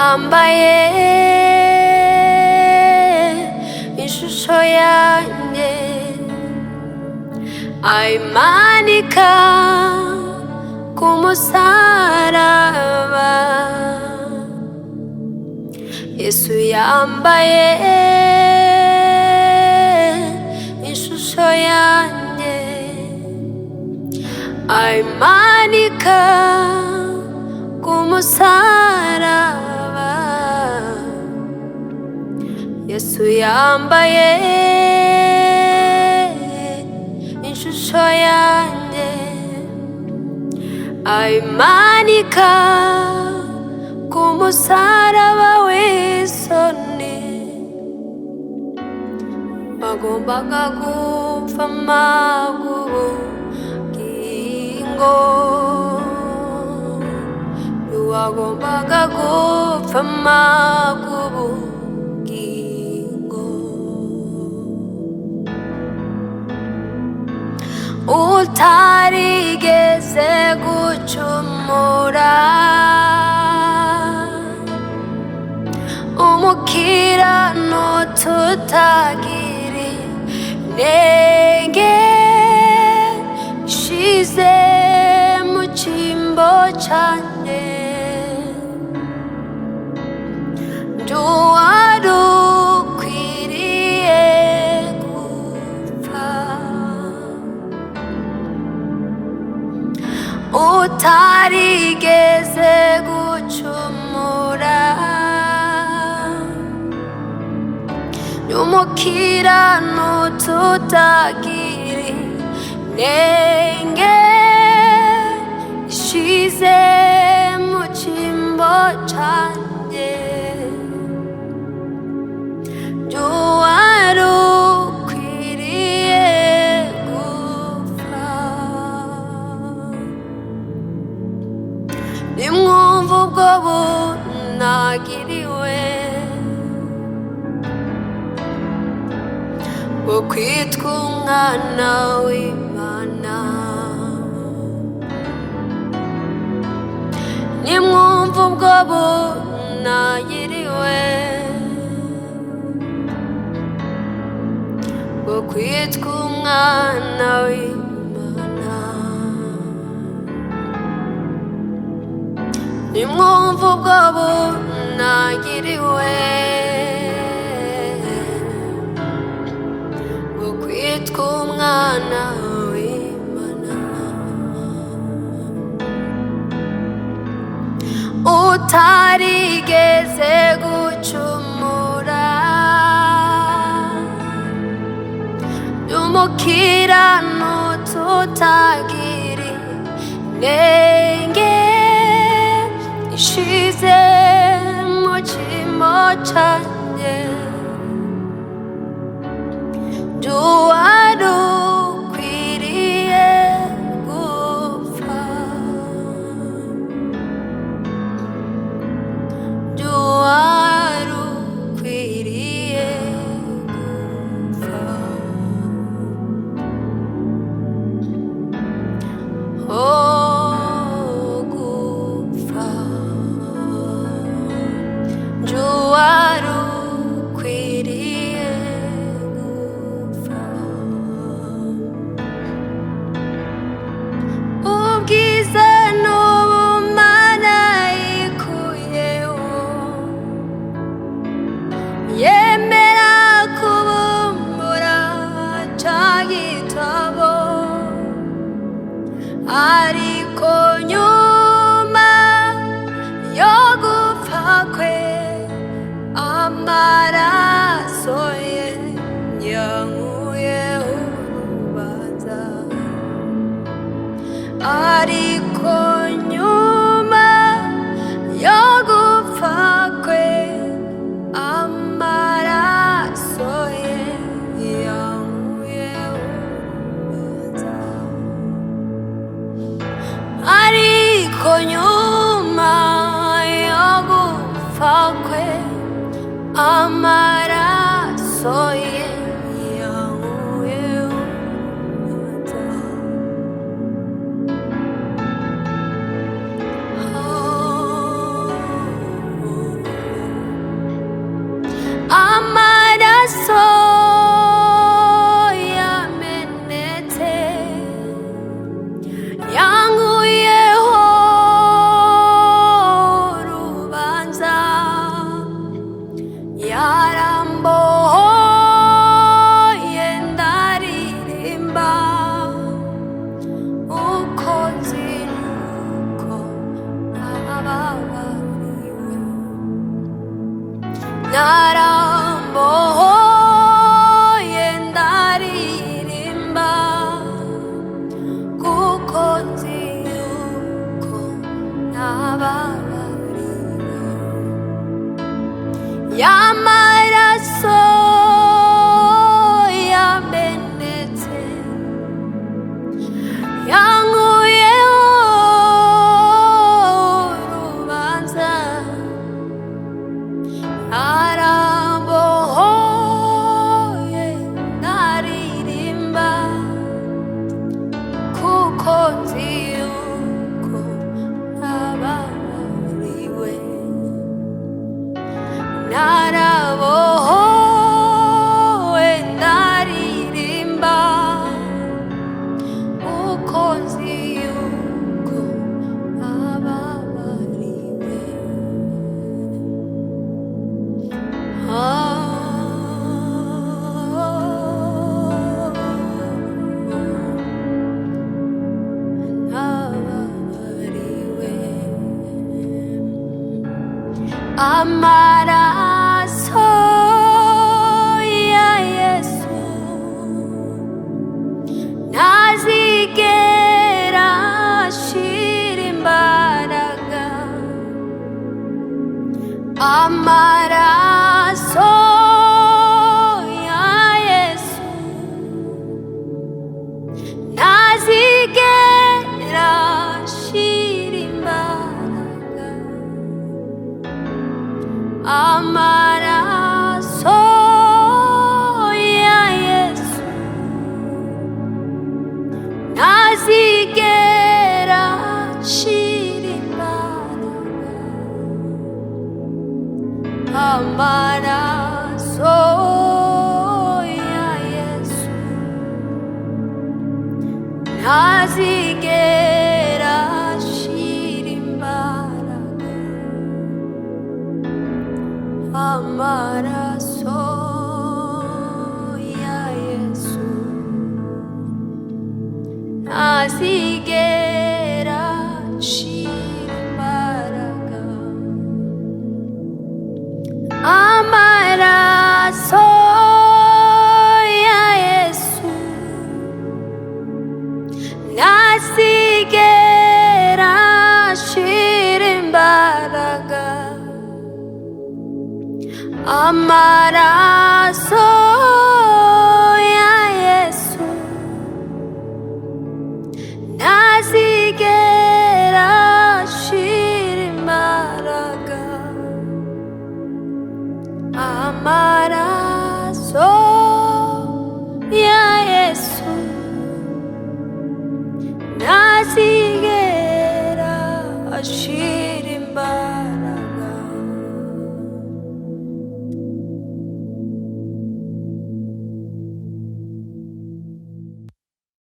yambaye ishusho yanjye ayimanika ku musaraba. Yesu yambaye ishusho yanjye ayimanika ku musaraba. Yesu yambaye ishusho yanjye ayimanika ku musaraba w'isoni. Wagombaga gupfa amaguru y'ingo, wagombaga gupfa amaguru y'ingo. Utarigeze gucumura, umukiranutsi utagira inenge, shize mu cyimbo cyanjye. Nduwari ukwiriye gupfa, utarigeze gucumura, umukiranutsi utagira inenge, shize mu cyimbo cyanjye. Nduwari ukwiriye gupfa. Nimwumva ubwo bunagiriwe bwo kwitwa umwana w'Imana. Nimwumva ubwo bunagiriwe bwo kwitwa umwana w'Imana. Nimwumva ubwo bunagiriwe bwo kwitwa umwana w'Imana. Utarigeze gucumura, umukiranutsi utagira inenge, ishize mu cyimbo cyanjye. Nduwari ukwiriye gupfa, nduwari ukwiriye gupfa. Oh, gupfa, nduwari ukwiriye gupfa. Ubwiza n'ubumana yikuyeho, yemera kubumbura cya gitabo. Ariko nyuma yo gupfa kwe, amaraso ye yankuyeho urubanza. Ariko nyuma yo gupfa kwe, amaraso ye yankuyeho urubanza. Ariko nyuma yo gupfa kwe, amaraso ye yankuyeho urubanza. Oh. amaraso yamenetse yankuyeho urubanza, yarambohoye ndaririmba uko nzi yuko nababariwe. Narambohoye ndaririmba kuko nzi yuko nababariwe. Y'amaraso yamenetse yankuyeho urubanza, arambohoye ndaririmba kuko nzi yuko nababariwe. Narabohowe ndaririmba kuko nzi yuko nababariwe. Nababariwe. Amaraso ya Yesu ntazigera ashira imbaraga. Amaraso ya Yesu ntazigera ashira imbaraga. Amaraso ya Yesu ntazigera ashira imbaraga. Amaraso ya Yesu ntazigera ashira imbaraga. Amaraso ya Yesu ntazigera ashira imbaraga. Amaraso ya Yesu ntazigera ashira imbaraga. Amaraso ya Yesu ntazigera ashira imbaraga. Amaraso ya Yesu ntazigera ashira imbaraga.